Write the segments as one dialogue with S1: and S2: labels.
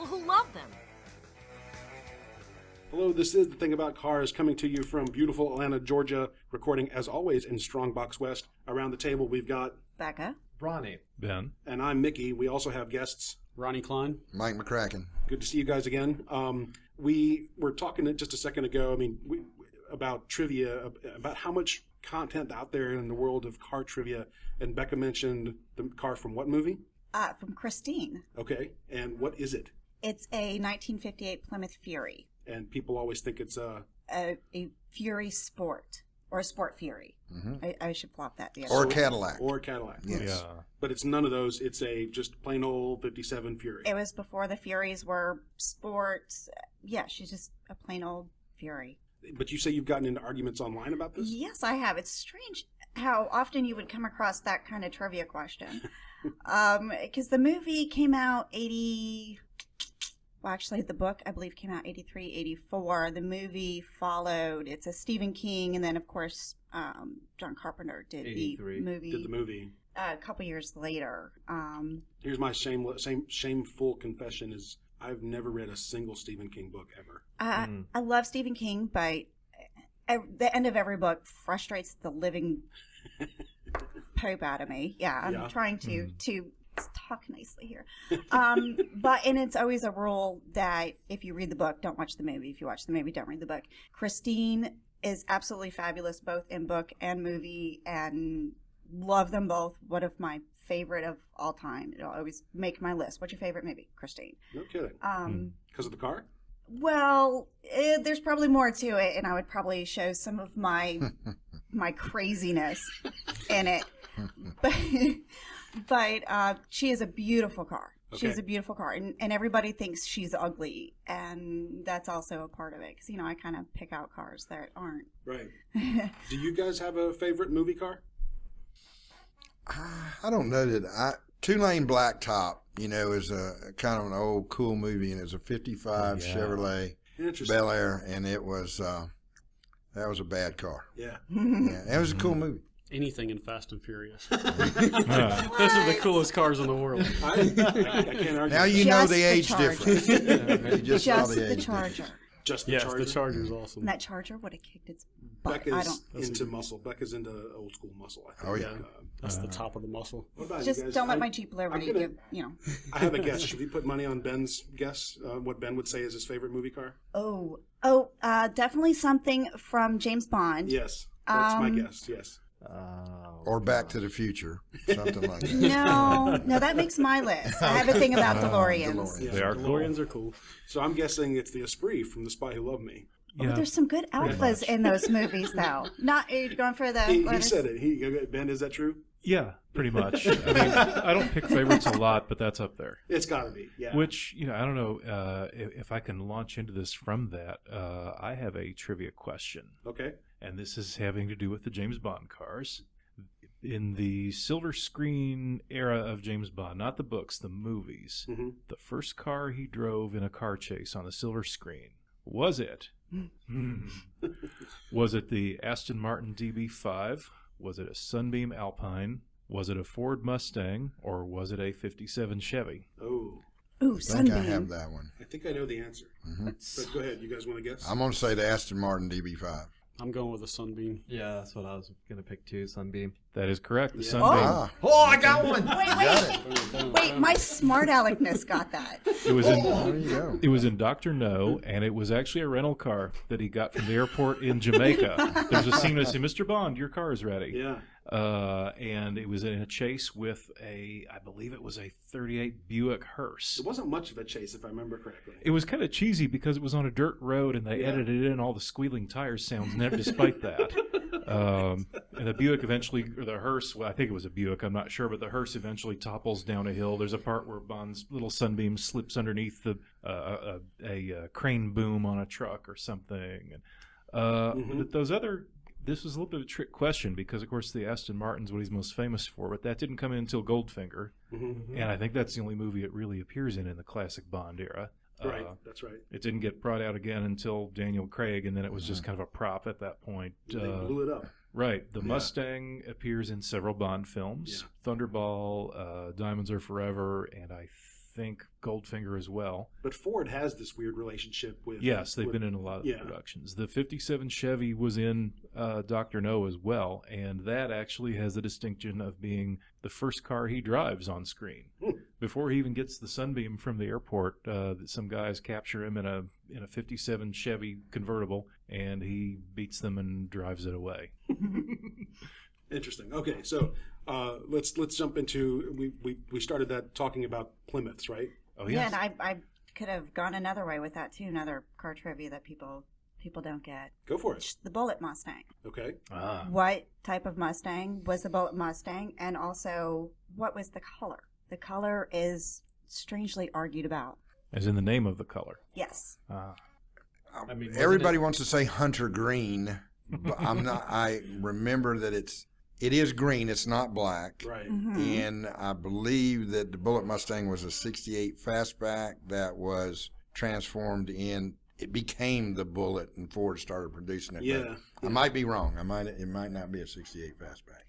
S1: people who love them.
S2: Hello, this is The Thing About Cars, coming to you from beautiful Atlanta, Georgia, recording as always in Strongbox West. Around the table we've got
S3: Becca,
S4: Bronny,
S5: Ben,
S2: and I'm Mickey. We also have guests.
S4: Ronnie Klein,
S6: Mike McCracken.
S2: Good to see you guys again. We were talking just a second ago, about trivia, about how much content out there in the world of car trivia, and Becca mentioned the car from what movie?
S3: from Christine.
S2: Okay, and what is it?
S3: It's a 1958 Plymouth Fury.
S2: And people always think it's
S3: a Fury Sport, or a Sport Fury. Mm-hmm. I should flop that the other
S6: Or Cadillac.
S2: Or Cadillac.
S6: Yes.
S5: Yeah.
S2: But it's none of those. It's a just plain old 57 Fury.
S3: It was before the Furies were sports. Yeah, she's just a plain old Fury.
S2: But you say you've gotten into arguments online about this?
S3: Yes, I have. It's strange how often you would come across that kind of trivia question. Because the movie came out well, actually, the book, I believe, came out 83, 84. The movie followed. It's a Stephen King, and then, of course, John Carpenter did the movie. A couple years later.
S2: Here's my shameful confession is I've never read a single Stephen King book ever.
S3: I love Stephen King, but the end of every book frustrates the living pope out of me. Yeah, I'm trying to talk nicely here. And it's always a rule that if you read the book, don't watch the movie. If you watch the movie, don't read the book. Christine is absolutely fabulous, both in book and movie, and love them both. One of my favorite of all time. It'll always make my list. What's your favorite movie? Christine.
S2: No kidding. Because of the car?
S3: Well, there's probably more to it, and I would probably show some of my craziness in it. But she is a beautiful car.
S2: Okay.
S3: She's a beautiful car, and everybody thinks she's ugly, and that's also a part of it. Because I kind of pick out cars that aren't.
S2: Right. Do you guys have a favorite movie car?
S6: I don't know that Two-Lane Blacktop, is a kind of an old cool movie, and it's a 55 Chevrolet Bel Air, and it was that was a bad car.
S2: Yeah.
S6: It was a cool movie.
S4: anything in Fast and Furious. Those are the coolest cars in the world.
S2: I can't argue.
S6: Now you know the age difference. You just saw the age
S3: Charger.
S2: Just the
S4: yes,
S2: Charger.
S4: the Charger's awesome.
S3: And that Charger would have kicked its butt.
S2: Becca's into muscle. Becca's into old school muscle, I think.
S6: Oh, yeah.
S4: That's the top of the muscle.
S2: What about
S3: Just
S2: you guys?
S3: don't let my Jeep Liberty give,
S2: I have a guess. Should we put money on Ben's guess? What Ben would say is his favorite movie car?
S3: Definitely something from James Bond.
S2: Yes. That's my guess, yes.
S6: Or Back to the Future, something like that.
S3: No, that makes my list. I have a thing about DeLoreans.
S2: Yeah.
S5: They are
S4: DeLoreans are cool.
S2: So I'm guessing it's the Esprit from The Spy Who Loved Me.
S3: Oh, there's some good alphas in those movies, though. Not are you going for the.
S2: He said it. Ben, is that true?
S5: Yeah, pretty much. I mean, I don't pick favorites a lot, but that's up there.
S2: It's got to be, yeah.
S5: Which, I don't know if I can launch into this from that. I have a trivia question.
S2: Okay.
S5: And this is having to do with the James Bond cars. In the silver screen era of James Bond, not the books, the movies, the first car he drove in a car chase on the silver screen, was it? Was it the Aston Martin DB5? Was it a Sunbeam Alpine? Was it a Ford Mustang? Or was it a 57 Chevy?
S2: Oh.
S3: Ooh,
S6: I think
S3: Sunbeam.
S6: I have that one.
S2: I think I know the answer. But go ahead. You guys want to guess?
S6: I'm going to say the Aston Martin DB5.
S4: I'm going with a Sunbeam.
S7: Yeah, that's what I was going to pick too, Sunbeam.
S5: That is correct. The
S2: Yeah.
S5: Sunbeam.
S6: Oh, I got one.
S3: Wait, my smart aleckness got that.
S5: It was in.
S6: There you go.
S5: It was in Dr. No, and it was actually a rental car that he got from the airport in Jamaica. There's a scene that says, "Mr. Bond, your car is ready."
S2: Yeah.
S5: And it was in a chase with I believe it was a 38 Buick hearse.
S2: It wasn't much of a chase, if I remember correctly.
S5: It was kind of cheesy because it was on a dirt road, and they edited in all the squealing tires sounds, despite that. And the Buick eventually, or the hearse, well, I think it was a Buick, I'm not sure, but the hearse eventually topples down a hill. There's a part where Bond's little Sunbeam slips underneath a crane boom on a truck or something. But those other... This was a little bit of a trick question because, of course, the Aston Martin's what he's most famous for, but that didn't come in until Goldfinger. And I think that's the only movie it really appears in the classic Bond era.
S2: Right, that's right.
S5: It didn't get brought out again until Daniel Craig, and then it was just kind of a prop at that point.
S2: They blew it up.
S5: Right. The Mustang appears in several Bond films. Thunderball, Diamonds Are Forever, and I think Goldfinger as well.
S2: But Ford has this weird relationship with...
S5: Yes, they've been in a lot of the productions. The 57 Chevy was in Dr. No as well, and that actually has the distinction of being the first car he drives on screen. Before he even gets the Sunbeam from the airport, some guys capture him in a 57 Chevy convertible, and he beats them and drives it away.
S2: Interesting. Okay, so let's jump into we started that talking about Plymouths, right?
S5: Oh yes.
S3: Yeah, and I could have gone another way with that too. Another car trivia that people don't get.
S2: Go for it.
S3: The Bullet Mustang.
S2: Okay.
S3: What type of Mustang was the Bullet Mustang, and also what was the color? The color is strangely argued about.
S5: As in the name of the color.
S3: Yes.
S6: I mean, everybody wants to say hunter green, but I'm not. I remember that it is green. It's not black.
S2: Right.
S6: And I believe that the Bullet Mustang was a '68 fastback that was transformed in. It became the Bullet, and Ford started producing it.
S2: Yeah.
S6: I might be wrong. It might not be a '68 fastback.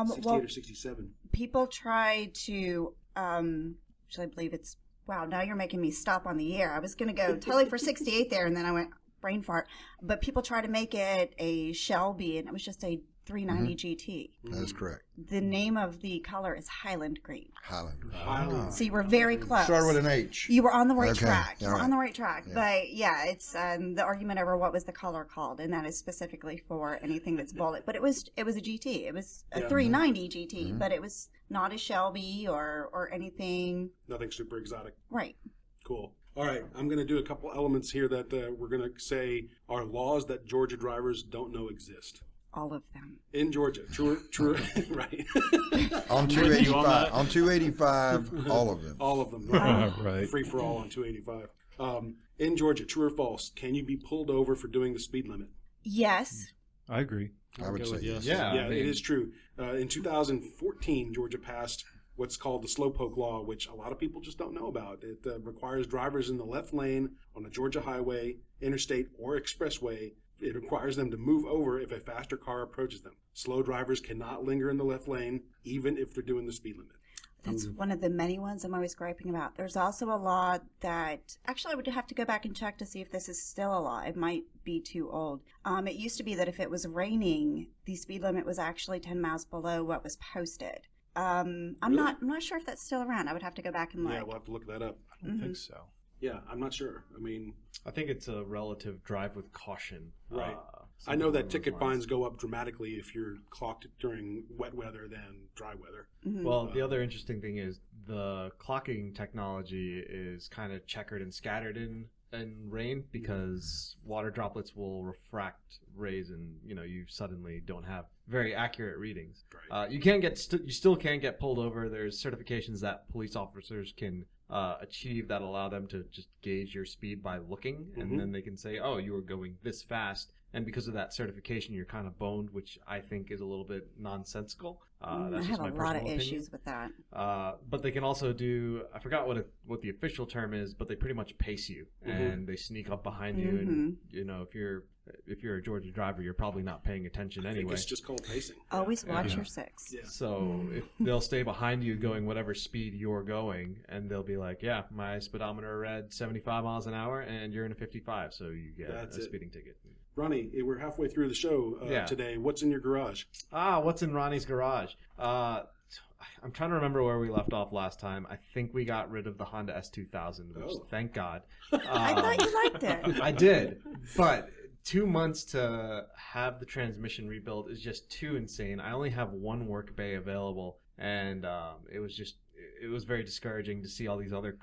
S2: 68 or 67.
S3: People try to. Actually, I believe it's. Wow, now you're making me stop on the air. I was going to go totally for 68 there, and then I went brain fart. But people try to make it a Shelby, and it was just a 390 GT.
S6: That is correct.
S3: The name of the color is Highland Green.
S6: Highland Green.
S3: So you were very close.
S6: Started with an H.
S3: You were on the right
S6: Okay,
S3: track. You
S6: all
S3: were
S6: right.
S3: on the right track.
S6: Yeah.
S3: But yeah, it's the argument over what was the color called, and that is specifically for anything that's Bullet. But it was a GT. It was a 390 GT, but it was not a Shelby or anything.
S2: Nothing super exotic.
S3: Right.
S2: Cool. All right, I'm going to do a couple elements here that we're going to say are laws that Georgia drivers don't know exist.
S3: All of them.
S2: In Georgia. True, right.
S6: On 285. On 285, all of them.
S2: All of them.
S5: Right.
S2: Free for all on 285. In Georgia, true or false, can you be pulled over for doing the speed limit?
S3: Yes.
S5: I agree.
S6: I would say yes.
S4: Yeah,
S2: Yeah, it is true. In 2014, Georgia passed what's called the slowpoke law, which a lot of people just don't know about. It requires drivers in the left lane on a Georgia highway, interstate, or expressway. It requires them to move over if a faster car approaches them. Slow drivers cannot linger in the left lane, even if they're doing the speed limit.
S3: That's one of the many ones I'm always griping about. There's also a law that, actually I would have to go back and check to see if this is still a law. It might be too old. It used to be that if it was raining, the speed limit was actually 10 miles below what was posted. I'm not sure if that's still around. I would have to go back and look.
S2: Yeah, we'll have to look that up.
S5: I don't think so.
S2: Yeah, I'm not sure. I mean,
S4: I think it's a relative drive with caution.
S2: Right. I know that ticket fines go up dramatically if you're clocked during wet weather than dry weather.
S4: Well, the other interesting thing is the clocking technology is kind of checkered and scattered in rain because water droplets will refract rays, and you suddenly don't have very accurate readings.
S2: Right.
S4: You still can get pulled over. There's certifications that police officers can achieve that allow them to just gauge your speed by looking, and then they can say, oh, you were going this fast. And because of that certification, you're kind of boned, which I think is a little bit nonsensical.
S3: I have a lot of issues with that.
S4: But they can also do, I forgot what the official term is, but they pretty much pace you, and they sneak up behind you. And, if you're a Georgia driver, you're probably not paying attention
S2: I
S4: anyway.
S2: think it's just called pacing.
S3: Always watch your six.
S2: Yeah.
S4: So if they'll stay behind you going whatever speed you're going, and they'll be like, yeah, my speedometer read 75 miles an hour, and you're in a 55, so you get a speeding ticket.
S2: Ronnie, we're halfway through the show today. What's in your garage?
S4: What's in Ronnie's garage? I'm trying to remember where we left off last time. I think we got rid of the Honda S2000, which thank God.
S3: I thought you liked it.
S4: I did, but 2 months to have the transmission rebuilt is just too insane. I only have one work bay available, and it was very discouraging to see all these other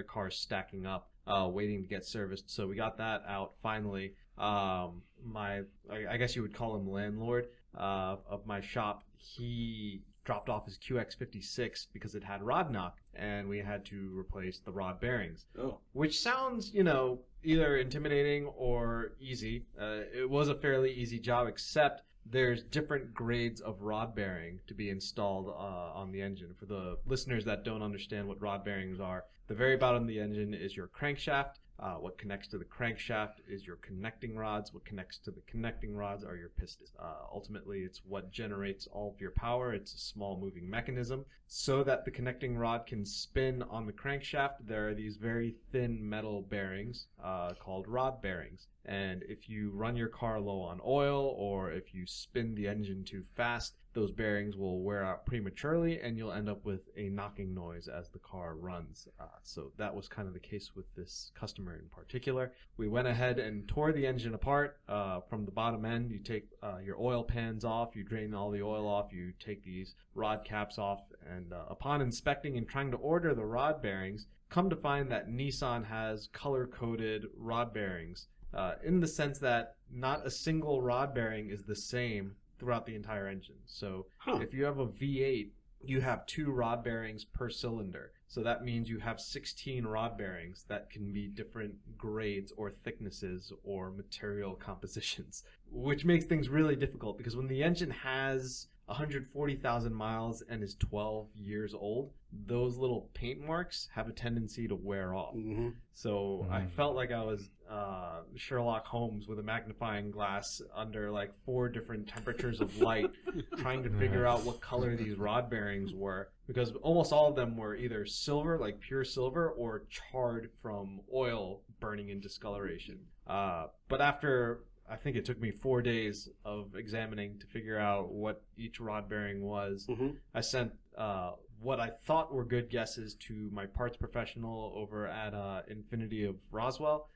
S4: cars stacking up, waiting to get serviced. So we got that out finally. I guess you would call him landlord of my shop. He dropped off his QX56 because it had rod knock, and we had to replace the rod bearings.
S2: Oh.
S4: Which sounds, either intimidating or easy. It was a fairly easy job, except there's different grades of rod bearing to be installed on the engine. For the listeners that don't understand what rod bearings are, The very bottom of the engine is your crankshaft. What connects to the crankshaft is your connecting rods. What connects to the connecting rods are your pistons. Ultimately, it's what generates all of your power. It's a small moving mechanism. So that the connecting rod can spin on the crankshaft, there are these very thin metal bearings called rod bearings. And if you run your car low on oil, or if you spin the engine too fast, those bearings will wear out prematurely, and you'll end up with a knocking noise as the car runs. So that was kind of the case with this customer in particular. We went ahead and tore the engine apart from the bottom end. You take your oil pans off, you drain all the oil off, you take these rod caps off, and upon inspecting and trying to order the rod bearings, come to find that Nissan has color-coded rod bearings. In the sense that not a single rod bearing is the same throughout the entire engine. So if you have a V8, you have 2 rod bearings per cylinder. So that means you have 16 rod bearings that can be different grades or thicknesses or material compositions, which makes things really difficult because when the engine has 140,000 miles and is 12 years old, those little paint marks have a tendency to wear off.
S2: Mm-hmm.
S4: So I felt like I was Sherlock Holmes with a magnifying glass under like 4 different temperatures of light trying to figure out what color these rod bearings were, because almost all of them were either silver, like pure silver, or charred from oil burning in discoloration. But after, I think it took me 4 days of examining to figure out what each rod bearing was.
S2: Mm-hmm.
S4: I sent what I thought were good guesses to my parts professional over at Infinity of Roswell.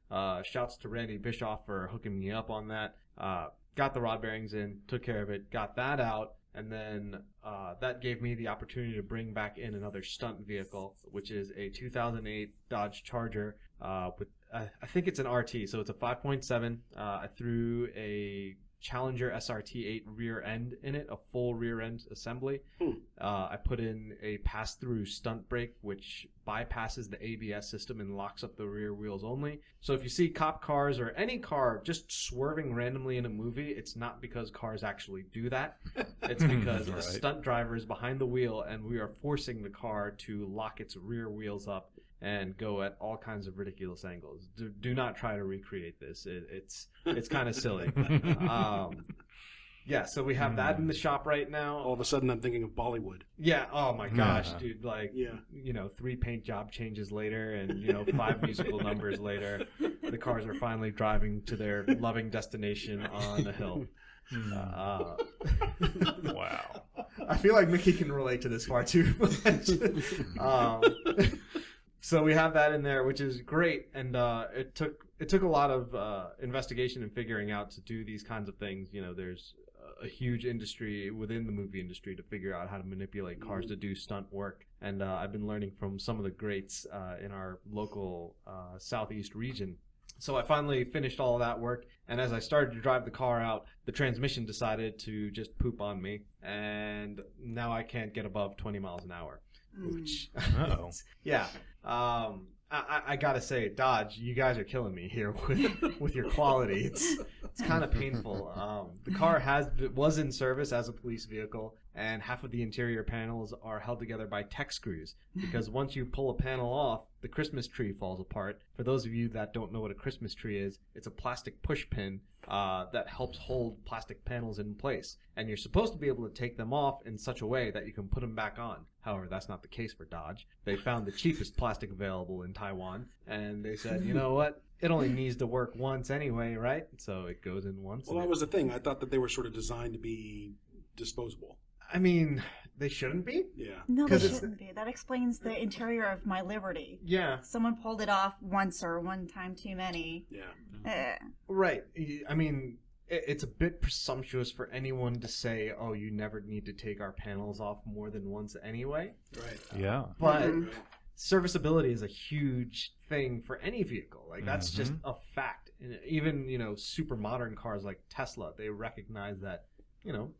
S4: Shouts to Randy Bischoff for hooking me up on that. Got the rod bearings in, took care of it, got that out, and then that gave me the opportunity to bring back in another stunt vehicle, which is a 2008 Dodge Charger with I think it's an RT, so it's a 5.7. I threw a Challenger SRT8 rear end in it, a full rear end assembly. I put in a pass-through stunt brake, which bypasses the ABS system and locks up the rear wheels only. So if you see cop cars or any car just swerving randomly in a movie, it's not because cars actually do that. It's because a stunt driver is behind the wheel and we are forcing the car to lock its rear wheels up and go at all kinds of ridiculous angles. Do not try to recreate this. It's kind of silly. Yeah, so we have that in the shop right now.
S2: All of a sudden, I'm thinking of Bollywood.
S4: Yeah. Oh my gosh, dude! Like, 3 paint job changes later, and 5 musical numbers later, the cars are finally driving to their loving destination on a hill.
S5: Wow.
S4: I feel like Mickey can relate to this far too. So we have that in there, which is great, and it took a lot of investigation and figuring out to do these kinds of things. There's a huge industry within the movie industry to figure out how to manipulate cars to do stunt work, and I've been learning from some of the greats in our local southeast region. So I finally finished all of that work, and as I started to drive the car out, the transmission decided to just poop on me, and now I can't get above 20 miles an hour. Which, yeah. I gotta say, Dodge, you guys are killing me here with your quality. It's kind of painful. The car was in service as a police vehicle, and half of the interior panels are held together by tech screws, because once you pull a panel off, the Christmas tree falls apart. For those of you that don't know what a Christmas tree is, it's a plastic push pin that helps hold plastic panels in place, and you're supposed to be able to take them off in such a way that you can put them back on. However, that's not the case for Dodge. They found the cheapest plastic available in Taiwan, and they said, you know what? It only needs to work once anyway, right? So it goes in once.
S2: Well, that was the thing. I thought that they were sort of designed to be disposable.
S4: I mean, they shouldn't be.
S2: Yeah.
S3: No, they shouldn't be. That explains the interior of my Liberty.
S4: Yeah.
S3: Someone pulled it off once or one time too many.
S2: Yeah.
S4: Right. I mean, it's a bit presumptuous for anyone to say, oh, you never need to take our panels off more than once anyway.
S2: Right.
S5: Yeah.
S4: But serviceability is a huge thing for any vehicle. Like, that's just a fact. And even, super modern cars like Tesla, they recognize that,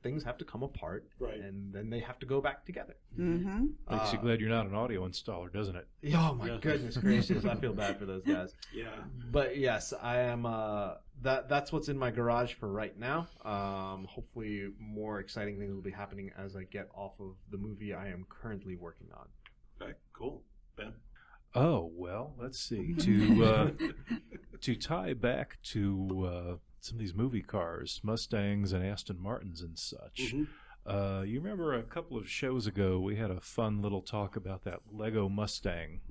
S4: things have to come apart,
S2: right,
S4: and then they have to go back together.
S5: Makes you glad you're not an audio installer, doesn't it?
S4: Oh my goodness gracious! I feel bad for those guys.
S2: Yeah.
S4: But yes, I am. That's what's in my garage for right now. Hopefully, more exciting things will be happening as I get off of the movie I am currently working on.
S2: Okay. Cool. Ben.
S5: Oh, well, let's see. To tie back to some of these movie cars, Mustangs and Aston Martins and such. You remember a couple of shows ago we had a fun little talk about that Lego Mustang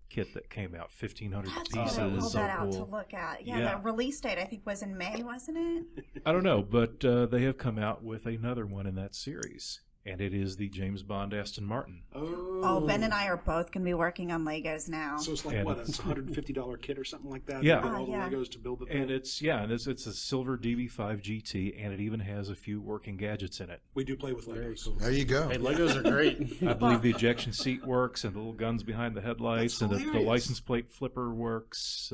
S5: kit that came out, 1,500 pieces.
S3: I pulled that out to look at. Yeah, the release date I think was in May, wasn't it?
S5: I don't know, but they have come out with another one in that series. And it is the James Bond Aston Martin.
S3: Oh, Ben and I are both going to be working on Legos now.
S2: So it's like, it's a $150 kit or something like that?
S5: Yeah.
S2: All the Legos to build the thing?
S5: And it's a silver DB5 GT, and it even has a few working gadgets in it.
S2: We do play with Legos.
S6: There you go.
S1: Hey, Legos are great.
S5: I believe the ejection seat works, and the little guns behind the headlights, and the license plate flipper works.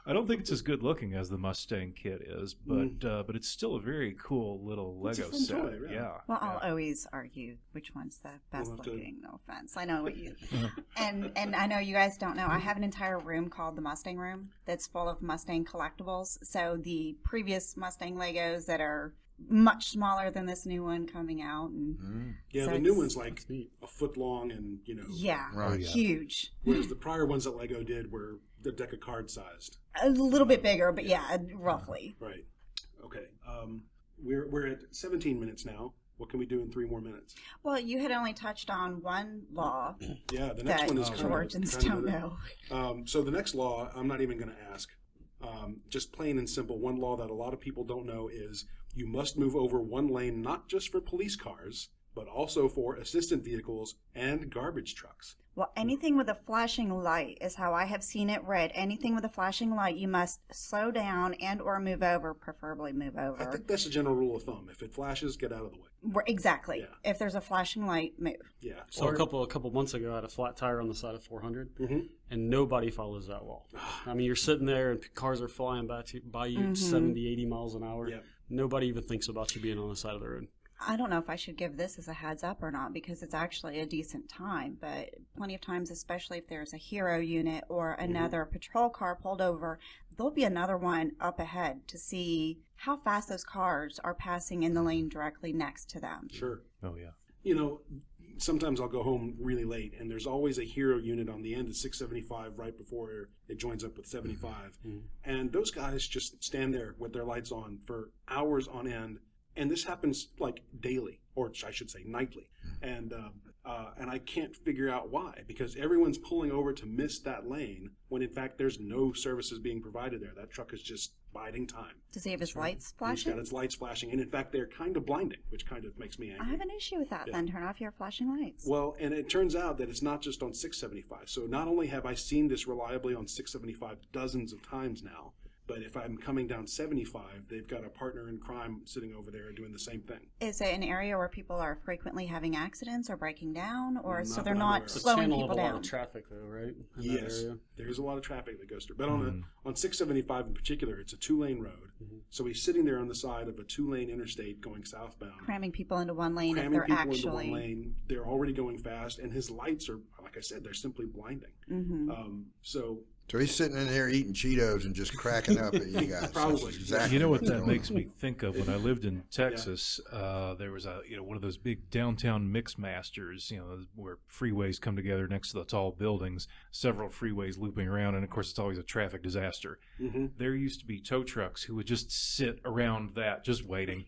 S5: I don't think it's as good looking as the Mustang kit is, but it's still a very cool little Lego set.
S2: Toy, right?
S5: Yeah.
S3: Well, I'll always argue which one's the best looking. No offense, I know what you. and I know you guys don't know. I have an entire room called the Mustang Room that's full of Mustang collectibles. So the previous Mustang Legos that are much smaller than this new one coming out, and
S2: so the new one's like a foot long, and
S3: huge. Whereas
S2: the prior ones that Lego did were the deck of cards sized.
S3: A little bit bigger, but roughly.
S2: Right. Okay. We're at 17 minutes now. What can we do in 3 more minutes?
S3: Well, you had only touched on one law.
S2: Yeah, the next one is
S3: Georgians don't know.
S2: So the next law, I'm not even going to ask. Just plain and simple, one law that a lot of people don't know is you must move over one lane, not just for police cars, but also for assistant vehicles and garbage trucks.
S3: Well, anything with a flashing light is how I have seen it read. Anything with a flashing light, you must slow down and or move over, preferably move over.
S2: I think that's a general rule of thumb. If it flashes, get out of the way.
S3: Exactly. Yeah. If there's a flashing light, move.
S2: Yeah.
S1: So a couple months ago, I had a flat tire on the side of 400, and nobody follows that law. I mean, you're sitting there and cars are flying by you 70, 80 miles an hour.
S2: Yeah.
S1: Nobody even thinks about you being on the side of the road.
S3: I don't know if I should give this as a heads up or not, because it's actually a decent time, but plenty of times, especially if there's a hero unit or another patrol car pulled over, there'll be another one up ahead to see how fast those cars are passing in the lane directly next to them.
S2: Sure.
S5: Oh, yeah.
S2: You know, sometimes I'll go home really late, and there's always a hero unit on the end of 675 right before it joins up with 75. And those guys just stand there with their lights on for hours on end. And this happens like daily, or I should say nightly, and I can't figure out why, because everyone's pulling over to miss that lane when in fact there's no services being provided there. That truck is just biding time.
S3: Does he have his lights flashing?
S2: He's got his lights flashing, and in fact they're kind of blinding, which kind of makes me angry.
S3: I have an issue with that. Then turn off your flashing lights.
S2: Well, and it turns out that it's not just on 675. So not only have I seen this reliably on 675 dozens of times now, but if I'm coming down 75, they've got a partner in crime sitting over there doing the same thing.
S3: Is it an area where people are frequently having accidents or breaking down, or so they're
S2: not
S3: not slowing people
S1: down? It's a channel of a lot
S3: down?
S1: of traffic, though, right?
S2: Yes, there's a lot of traffic that goes through. But on 675 in particular, it's a 2-lane road. So he's sitting there on the side of a 2-lane interstate going southbound.
S3: Cramming people into one lane
S2: Cramming
S3: if they're
S2: people
S3: actually...
S2: into one lane. They're already going fast, and his lights are, like I said, they're simply blinding.
S6: So he's sitting in there eating Cheetos and just cracking up at you guys.
S2: Probably.
S6: Exactly.
S5: You know what that makes me think of? When I lived in Texas, there was one of those big downtown mix masters, where freeways come together next to the tall buildings, several freeways looping around, and of course it's always a traffic disaster. There used to be tow trucks who would just sit around that, just waiting.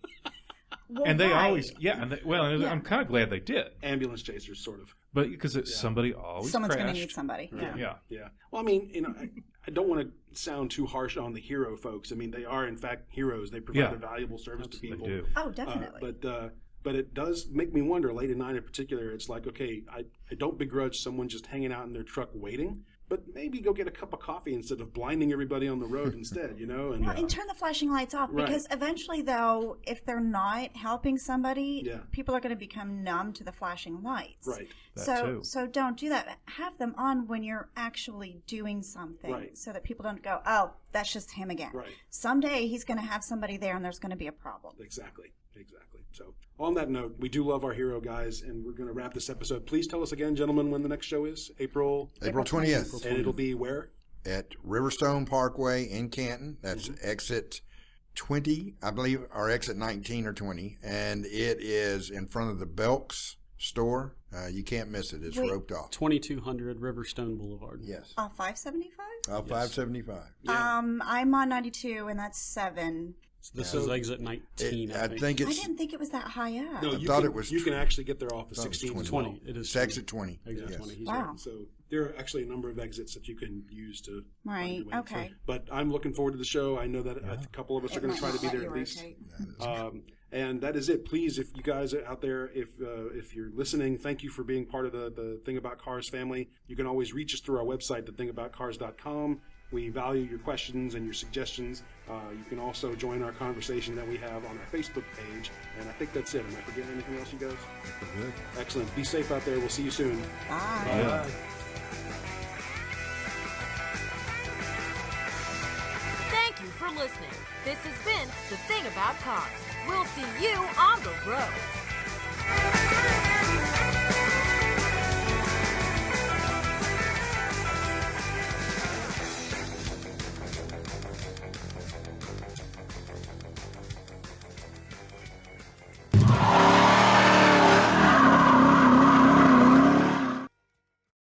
S3: Well,
S5: and they
S3: right.
S5: always, I'm kind of glad they did.
S2: Ambulance chasers, sort of.
S5: But because somebody always
S3: Someone's
S5: crashed.
S3: going to need somebody.
S2: Yeah. Well, I mean, I don't want to sound too harsh on the hero folks. I mean, they are in fact heroes. They provide a valuable service to people.
S5: They do.
S3: Oh, definitely.
S2: But it does make me wonder. Late at night, in particular, it's like, okay, I don't begrudge someone just hanging out in their truck waiting. But maybe go get a cup of coffee instead of blinding everybody on the road instead, And,
S3: and turn the flashing lights off, because eventually, though, if they're not helping somebody, people are going to become numb to the flashing lights.
S2: Right.
S3: So don't do that. Have them on when you're actually doing something, so that people don't go, oh, that's just him again.
S2: Right.
S3: Someday he's going to have somebody there, and there's going to be a problem.
S2: Exactly. So on that note, we do love our hero guys, and we're going to wrap this episode. Please tell us again, gentlemen, when the next show is. April
S6: 20th.
S2: And it'll be where?
S6: At Riverstone Parkway in Canton. That's exit 20, I believe, or exit 19 or 20. And it is in front of the Belk's store You can't miss it. It's
S3: Wait.
S6: roped off.
S1: 2200 Riverstone Boulevard.
S6: Yes.
S3: 575?
S6: 575.
S2: Yeah.
S3: I'm on 92, and that's 7.
S1: So this is exit 19.
S6: I think
S3: I
S6: it's.
S3: didn't think it was that high up.
S2: No,
S6: I
S2: you
S6: thought
S2: can,
S6: it was
S2: You can actually get there off of
S6: thought it was
S2: 16 as
S1: 20.
S2: well.
S1: It is
S6: It's exit 20.
S1: Exit
S2: Yes.
S1: 20.
S2: He's
S3: Wow.
S2: right. So there are actually a number of exits that you can use to
S3: Right,
S2: find your way.
S3: okay.
S2: So, but I'm looking forward to the show. I know that a couple of us are
S3: It
S2: going to
S3: might
S2: try to
S3: not
S2: be
S3: let
S2: there
S3: you
S2: at least.
S3: rotate.
S2: And that is it. Please, if you guys are out there, if you're listening, thank you for being part of the Thing About Cars family. You can always reach us through our website, thethingaboutcars.com. We value your questions and your suggestions. You can also join our conversation that we have on our Facebook page. And I think that's it. Am I forgetting anything else, you guys?
S6: Good.
S2: Excellent. Be safe out there. We'll see you soon.
S3: Bye.
S5: Yeah.
S8: Thank you for listening. This has been The Thing About Cars. We'll see you on the road.